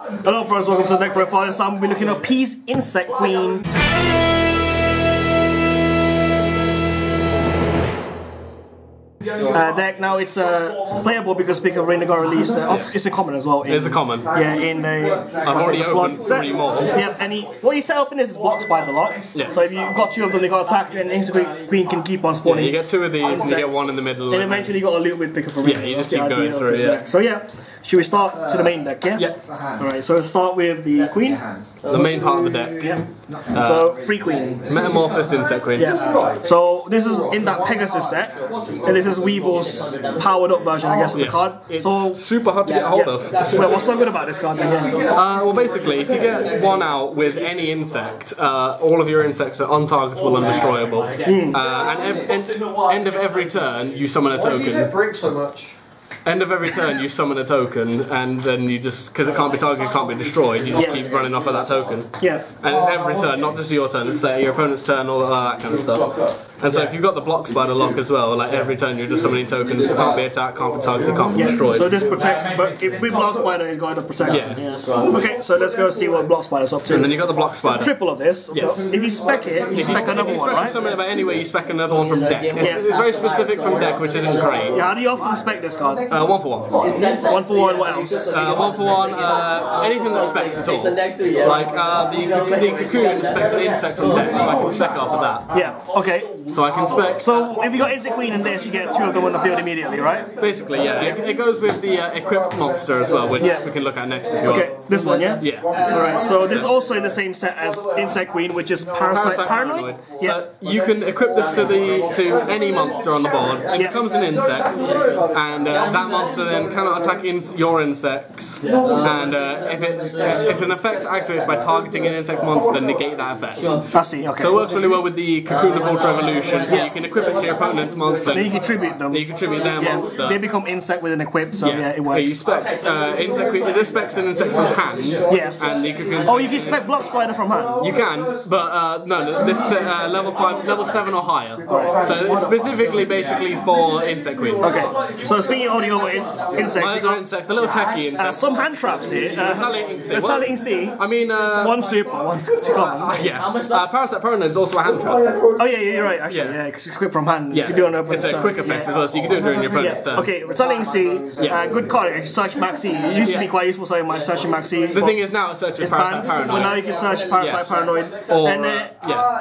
Hello friends, welcome to the deck profile. This time we'll be looking at Peace Insect Queen. Deck now it's playable because Picofalena got released. It's a common as well. It's a common. Yeah, in I've already opened 3 more. Yeah, and what you set up in this is blocked by the lock. Yeah. So if you've got 2 of them, they got attack, and Insect Queen can keep on spawning. Yeah, you get 2 of these, and you get 1 in the middle. And eventually you got a loot with Picofalena. Yeah, you just keep going through it. Yeah. So yeah. Should we start to the main deck, yeah? Yeah. Alright, so let's start with the Queen. The main part of the deck. Yeah. So, 3 Queens. Metamorphosed Insect Queen. Yeah. So, this is in that Pegasus set, and this is Weevil's powered up version, I guess, of the card. It's so super hard to get hold of. Well, what's so good about this card then? Well, basically, if you get 1 out with any insect, all of your insects are untargetable and destroyable. And end of every turn, you summon a token. Why do you hit brick so much? End of every turn, you summon a token, and then you just, because it can't be targeted, it can't be destroyed, you just keep running off of that token. Yeah. And it's every turn, not just your turn, it's your opponent's turn, all that kind of stuff. And so if you've got the block spider lock as well, like every turn you're just summoning tokens, it can't be attacked, can't be targeted, can't be destroyed. So this protects, but if with block spider, it's going to protect. Yeah. Okay, so let's go see what block spider's up to. And then you got the block spider. Triple of this. Yes. If you spec it, you spec another one, right? If you summon it about any way, you spec another one from deck. It's very specific from deck, which isn't great. Yeah, how do you often spec this card? 1 for 1. 1 for 1, what else? 1 for 1, anything that specs at all. Like the cocoon specs an insect from deck, so I can spec off of that. Yeah, okay. So I can spec. So if you got Insect Queen in this, you get 2 of them on the field immediately, right? Basically, yeah. It goes with the equipped monster as well, which we can look at next if you want. Okay, this one, yeah? Yeah. Alright, so this is also in the same set as Insect Queen, which is Parasite Paranoid. Yeah. So you can equip this to any monster on the board. It becomes an insect, and that monster then cannot attack your insects. And if an effect activates by targeting an insect monster, negate that effect. I see, okay. So it works really well with the Cocoon of Ultra Evolution, so you can equip it to your opponent's monster. Then you can tribute them. Then you can tribute their monster. They become insect with an equip, so yeah, it works. You spec insect queen. This specs an insect from hand. Yes. And you can. Oh, you can spec block spider from hand. You can, but no. This is level 5, level 7 or higher. So it's specifically, basically for insect queen. Okay. So speaking of the other insects, my other insects, the little techie insects. Some hand traps here. Retaliating Sea. I mean, 1 super, 1 to come. Yeah. Parasite Paranoid is also a hand trap. Oh yeah, you're right. Actually, yeah, because it's quick from hand. Yeah. You can do it on an opponent's turn. It's a quick effect as well, so you can do it during your opponent's turn. Okay, Retaliating Sea, good card. If you search Maxi, it used to be quite useful, so you might search Maxi. The thing is now it searches Parasite Paranoid. But now you can search Parasite Paranoid. And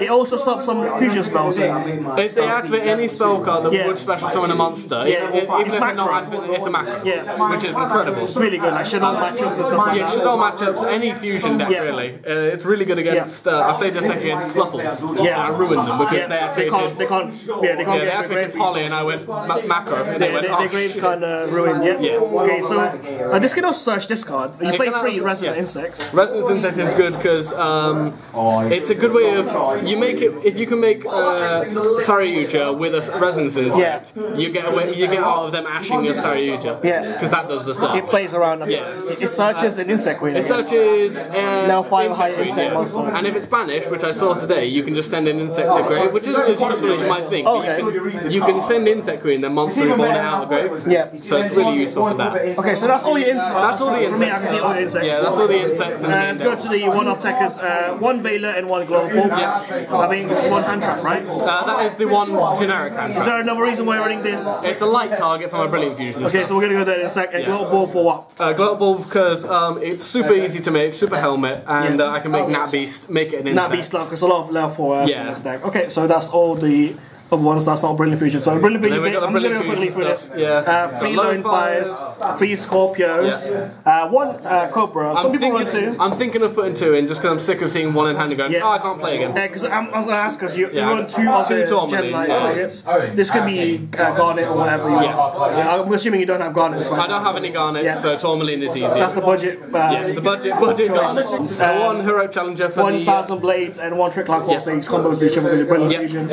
it also stops some fusion spells. If they activate any spell card that would special summon a monster, even if they're not activated, it's a macro. Which is incredible. It's really good, like Shadow matchups and stuff like that. Yeah, Shadow matchups, any fusion deck really. It's really good against, I played this deck against Fluffles. Yeah. And I ruined them because they activated... They can't activated Poly and I went macro. And they went, their graves kind of ruined, Okay, so this can also search this card. You play 3 Resident Insects. Resident Insect is good because it's a good way of... You make it... If you can make Saryuja with a Resonance Insect, you get out of them ashing your Saryuja. Yeah. Because that does the search. It plays around. It searches an Insect Queen. It searches level 5 high insect monster. And if it's banished, which I saw today, you can just send an insect to grave, which isn't as useful as you might think. But you can send Insect Queen, then monster reborn it out of grave. Yeah. So it's really useful for that. Okay, so that's all your insects. That's all the insects. For me, I can see all the insects. Yeah, that's all the insects. Let's go to the one-off techers. 1 Veiler and 1 Global. Yeah. I think this is 1 hand trap, right? That is the 1 generic hand trap. Is there another reason why you're running this? It's a light target for my Brilliant Fusion. Okay, so we're going to go there in a sec. Global for what? Global because it's super easy to make, super helmet, and I can make Nat Beast, make it an insect. Nat Beast luck, because a lot of level 4 in this deck. Okay, so that's all the other ones, that's not Brilliant Fusion. So Brilliant Fusion, I'm just going to go quickly through this. 3 Lone Fires, 3 Scorpios, 1 Cobra. Some people run 2. I'm thinking of putting 2 in just because I'm sick of seeing 1 in hand and going, oh, I can't play again. Yeah, because I was going to ask, because you run 2 Gem Knight targets. This could be Garnet or whatever you want. I'm assuming you don't have Garnets. I don't have any Garnets, so Tourmaline is easy. That's the budget. The budget Garnets. 1 Heroic Challenger for 1,000 Blades and 1 Trick Lock Horse. These combos with each other with your Brilliant Fusion.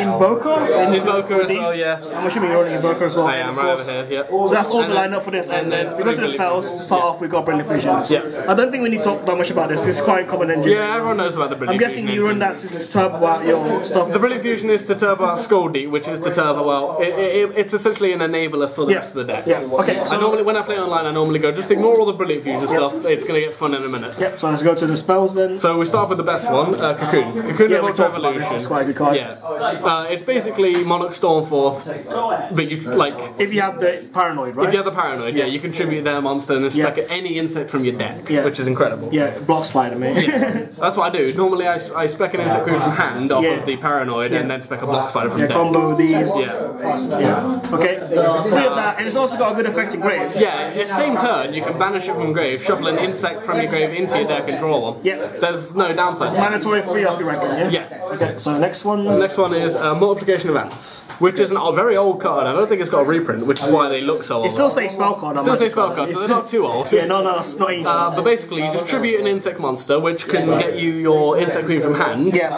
Invoker. Invoker as well, yeah. I'm assuming you're running Invoker as well. I am, right over here, yeah. So that's all the lineup for this. And then we go to the spells. To start off, we've got Brilliant Fusion. Yeah. I don't think we need to talk that much about this. It's quite a common engine. Yeah, everyone knows about the Brilliant Fusion. I'm guessing you run that to turbo out your stuff. The Brilliant Fusion is to turbo out Scoldy, which is to turbo, well, it's essentially an enabler for the rest of the deck. Yeah, okay. So normally, when I play online, I normally go, just ignore all the Brilliant Fusion stuff, it's going to get fun in a minute. Yep, so let's go to the spells then. So we start with the best one, Cocoon. Cocoon of Auto-Evolution. This is quite a good card. Yeah. It's basically Monarch Stormforth, but you, like... If you have the Paranoid, right? If you have the Paranoid, yeah, you contribute their monster and then spec any insect from your deck, which is incredible. Yeah, block spider, mate. That's what I do. Normally I spec an insect queen from hand off of the Paranoid and then spec a block spider from deck. Combo these. Yeah. Okay, three of that, and it's also got a good effect in grave. Yeah, it's same turn, you can banish it from grave, shuffle an insect from your grave into your deck and draw one. Yeah. There's no downside. It's mandatory 3 off, you reckon, yeah? Yeah. Okay, so next one. The next one is Multiplication of Ants, which is a very old card. I don't think it's got a reprint, which is why they look so old. It still says spell card. It still says spell card, so they're not too old. Yeah, no, it's not easy. But basically, you just tribute an insect monster, which can get you your insect queen from hand. Yeah.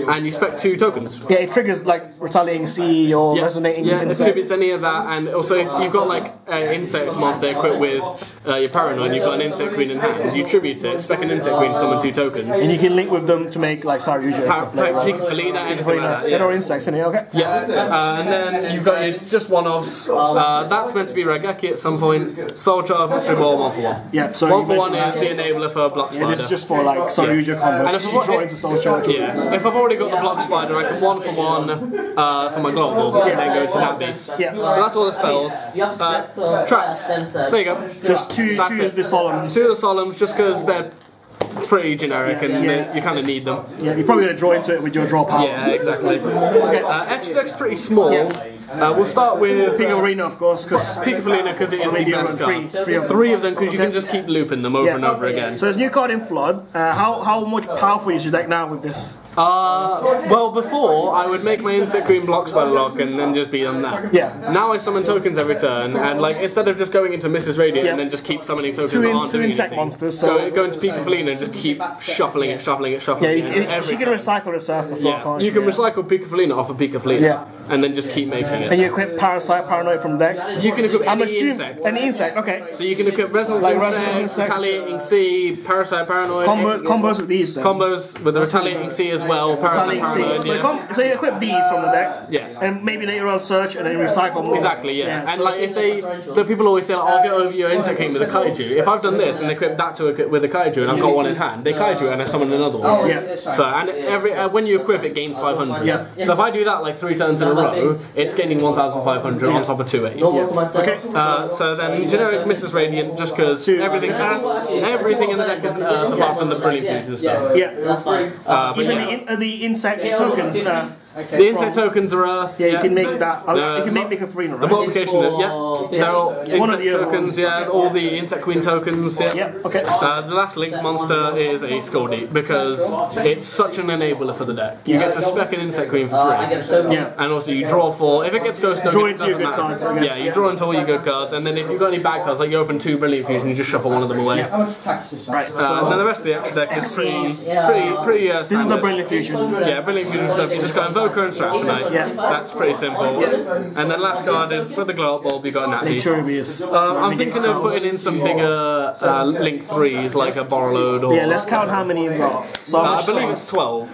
And you spec 2 tokens. Yeah, it triggers like Retaliating Sea or Resonating Insect. It tributes any of that, and also if you've got like an insect monster equipped with your Paranoid, and you've got an insect queen in hand, you tribute it, spec an insect queen, summon 2 tokens. And you can link with them to make like Yugioh stuff. Picofalena, anything like that. They're all insects, isn't it? Okay. Yeah. And then you've got your just one-offs. That's meant to be Raigeki at some point. Soul Charge, Mystery Ball, 1 for 1. Yeah, so 1 for 1 is the enabler for Block Spider. Yeah, this is just for like Yugioh combos. And if draw into Soul Charge. Yeah. If I've already got the Block Spider, I can 1 for 1 for my Global, and then go to that beast. Yeah. But that's all the spells. Traps. There you go. Just two of the Solemns. 2 of the Solemns, just because they're pretty generic and you kind of need them. Yeah, you're probably going to draw into it with your draw power. Yeah, exactly. Extra deck's pretty small. We'll start with Picofalena, of course, because Picofalena, because it is the best card. 3 of them, because you can just keep looping them over and over again. So there's a new card in Flood. How much powerful is your deck now with this? Well, before I would make my insect queen block spider lock and then just beat them that. Yeah. Now I summon tokens every turn, and like instead of just going into Mrs. Radiant and then just keep summoning tokens that aren't doing insect anything, monsters. So go into Picofalena and just keep shuffling it. Yeah, she can recycle herself as well. Can't you can recycle Picofalena off of Picofalena, and then just keep making it. And you equip Parasite, Paranoid from deck. You can equip any insect. Any insect, okay. So you can equip Resonance Insect, Retaliating Sea, Parasite, Paranoid. Combos with these then. Combos with the Retaliating Sea as well. Parasite, Paranoid. So you equip these from the deck. Yeah. And maybe later on search and then recycle more. Exactly, yeah. And like if the people always say like, I'll get over your insect king with a kaiju. If I've done this and equip that with a kaiju and I've got one in hand, they kaiju and I summon another one. Yeah. So and when you equip it gains 500. Yeah. So if I do that like 3 turns in a row, it's gaining 1,500 on top of 280. Okay. So then generic Mrs. Radiant, just because everything's Earth, everything in the deck is an Earth apart from the Brilliant Fusion stuff. Yeah. Even the insect tokens. The insect tokens are Earth. Yeah, you can make that. You can make Picofalena, right? The multiplication, they're all insect tokens. All the insect queen tokens. Yeah. Okay. The last link monster is a Scoldy because it's such an enabler for the deck. You get to spec an insect queen for free. Yeah. And also you draw 4. If it gets ghost, draw into your good cards. Yeah, you draw into all your good cards, and then if you've got any bad cards, like you open 2 Brilliant Fusion, you just shuffle one of them away. Right. And then the rest of the extra deck is pretty this is the Brilliant Fusion. Yeah, Brilliant Fusion stuff. You just got Invoker and Strathonite. Yeah. That's pretty simple. And then last card is for the glow up bulb. You got Natty. I'm thinking of putting in some bigger link 3s like a Borrowload or. Yeah, let's count how many you've got. So I believe it's 12.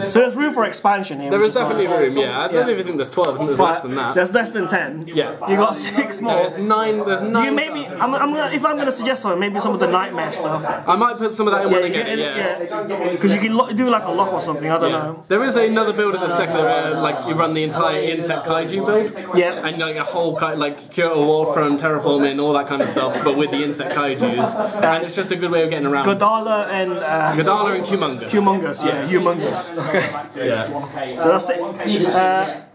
So there's room for expansion here. There is definitely room. Yeah, I don't even think there's 12. I think there's less than that. There's less than 10. Yeah. You got 6 more. There's 9. There's 9. You maybe if I'm gonna suggest something, maybe some of the nightmare stuff. I might put some of that in when I get it. Yeah. Because you can do like a lock or something. I don't know. There is another build of this deck where like you run the entire insect kaiju build. Yeah. And like a whole like Kyoto War from terraforming, all that kind of stuff, but with the insect kaijus. And it's just a good way of getting around. Godala and Humongous. Humongous, yeah, Humongous. Okay. Yeah. So that's it.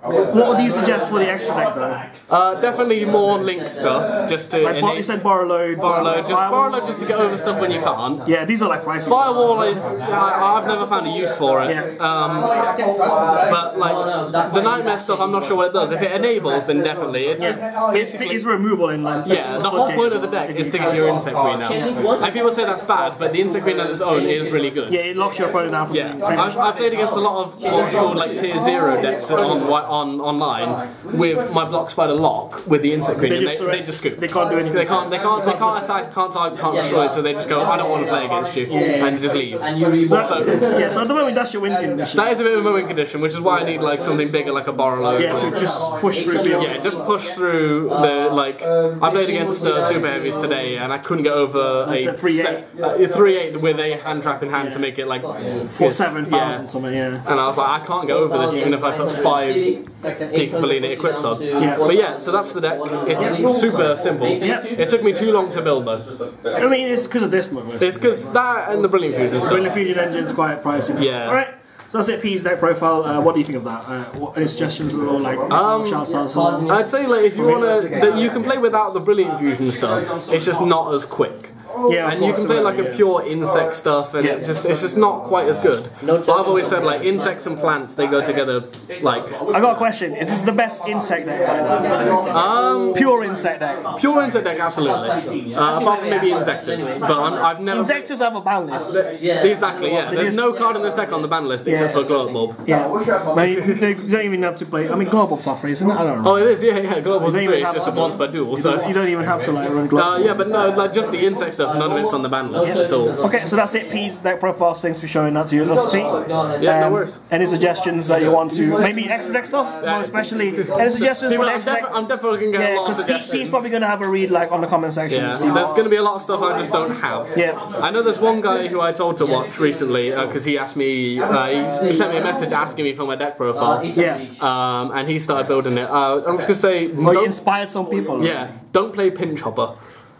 What do you suggest for the extra deck though? Definitely more link stuff, just to... Like what you said, borrow load just to get over stuff when you can't. Yeah, these are like prices. Firewall is... I've never found a use for it. Yeah. But like, the nightmare stuff, I'm not sure what it does. If it enables, then definitely. It's just basically... It's removal in land. Yeah, the whole point of the deck is to get your Insect Queen out. And people say that's bad, but the Insect Queen on its own is really good. Yeah, it locks your opponent down from I've played against a lot of old school like tier 0 decks online with my Block Spider lock with the Insect Queen. They just scoop. They can't do anything. They can't attack, can't type, can't destroy, so they just go, I don't want to play against you, and just leave. So at the moment that's your win condition. That is a bit of a win condition, which is why I need like something bigger like a borrow load. Yeah, to just push through fields. Yeah, just push through the, like, I played against Super Heavies today and I couldn't get over a 3-8 with a hand trap in hand to make it like 4-7,000 something, yeah. And I was like, I can't get over this even if I put 5 Picofalena equips on. Yeah. But yeah, so that's the deck. It's super simple. It took me too long to build though. I mean, it's because of this moment. It's because that and the Brilliant Fusion stuff. Brilliant Fusion engine's quite pricey. Yeah. Alright. So that's it, P's deck profile. What do you think of that? Any suggestions or like shouts out? I'd say like if you wanna, you can play without the Brilliant Fusion stuff. It's just not as quick. Yeah, and you can play like a pure insect stuff, and it's just not quite as good. But I've always said like insects and plants, they go together. Like, I got a question: is this the best insect deck? Pure insect deck. Pure insect deck, absolutely. Apart from maybe Insectors, but I've never. Insectors have a ban list. Exactly. Yeah. There's no card in this deck on the ban list except for Glow Bulb. Yeah. They don't even have to play. I mean, Glow Bulb's not free, isn't it? I don't know. Oh, it is. Yeah. Glow Bulb's free. It's just a once per duel. So you don't even have to like run Glow. Yeah, but no, like just the insect stuff. None of it's on the ban list at all. Okay, so that's it, P's deck profiles. Thanks for showing that to us, Pete. Yeah, no worries. Any suggestions that you want to, maybe extra deck stuff, more especially? Any suggestions for next deck? I'm definitely going to get a lot of suggestions. Pete's probably going to have a read like on the comment section. Yeah, there's going to be a lot of stuff I just don't have. Yeah. I know there's one guy who I told to watch recently because he asked me, he sent me a message asking me for my deck profile. Yeah. And he started building it. I'm just going to say, you inspired some people. Yeah, don't play Pinch Hopper.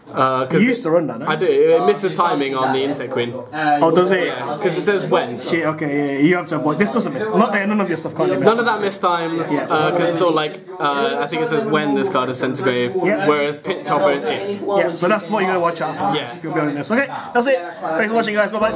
You used to run that, don't you? I do. It misses timing on the Insect Queen. Oh, does it? Yeah, because it says when. Shit, okay, yeah, you have to avoid. This doesn't miss. Not there, none of your stuff can't miss. None of that miss times, because it's all like, I think it says when this card is sent to grave, whereas Pinch Hopper is if. Yeah, so that's what you're going to watch out for if you're building this. Okay, that's it. Thanks for watching, guys. Bye-bye.